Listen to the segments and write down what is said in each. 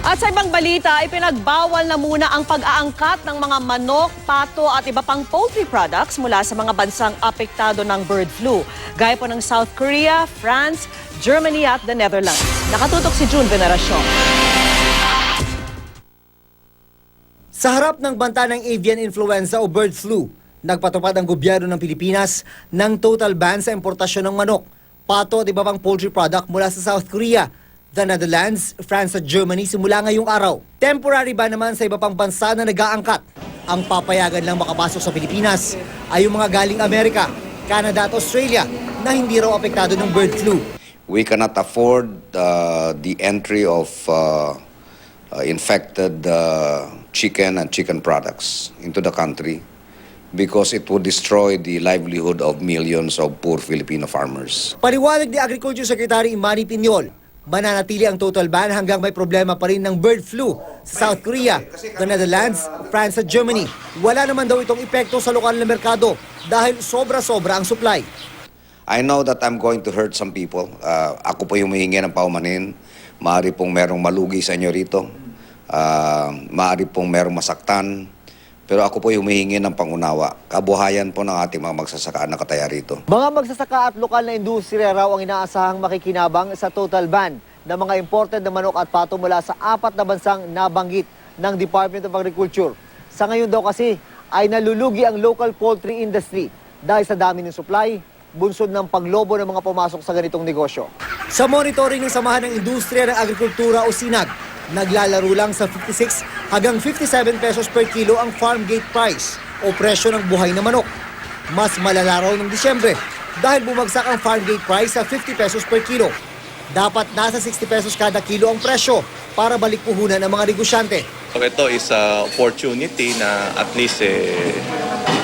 At sa ibang balita, ipinagbawal na muna ang pag-aangkat ng mga manok, pato at iba pang poultry products mula sa mga bansang apektado ng bird flu. Gaya po ng South Korea, France, Germany at the Netherlands. Nakatutok si June Veneracion. Sa harap ng banta ng avian influenza o bird flu, nagpatupad ang gobyerno ng Pilipinas ng total ban sa importasyon ng manok, pato at iba pang poultry product mula sa South Korea, the Netherlands, France at Germany simula ngayong araw. Temporary ban naman sa iba pang bansa na nag-aangkat. Ang papayagan lang makapasok sa Pilipinas ay yung mga galing Amerika, Canada at Australia na hindi raw apektado ng bird flu. We cannot afford the entry of infected chicken and chicken products into the country because it would destroy the livelihood of millions of poor Filipino farmers. Paliwanag ni Agriculture Secretary Imani Piñol, mananatili ang total ban hanggang may problema pa rin ng bird flu sa South Korea, the Netherlands, France at Germany. Wala naman daw itong epekto sa lokal na merkado dahil sobra-sobra ang supply. I know that I'm going to hurt some people. Ako po yung humihingi ng paumanhin. Maaari pong merong malugi sa inyo rito. Maaari pong merong masaktan. Pero ako po yung humihingi ng pangunawa. Kabuhayan po ng ating mga magsasaka na kataya rito. Mga magsasaka at lokal na industriya raw ang inaasahang makikinabang sa total ban ng mga imported na manok at pato mula sa 4 na bansang nabanggit ng Department of Agriculture. Sa ngayon daw kasi ay nalulugi ang local poultry industry dahil sa dami ng supply, bunsod ng paglobo ng mga pumasok sa ganitong negosyo. Sa monitoring ng Samahan ng Industriya ng Agrikultura o SINAG, naglalaro lang sa 56 hanggang 57 pesos per kilo ang farm gate price o presyo ng buhay na manok. Mas malala raw ng Disyembre dahil bumagsak ang farm gate price sa 50 pesos per kilo. Dapat nasa 60 pesos kada kilo ang presyo para balik puhunan ng mga negosyante. So ito is a opportunity na at least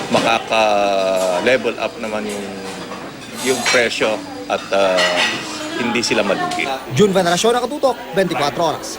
makaka-level up naman yung presyo at hindi sila malugi. June Veneracion, Nakatutok, 24 Oras.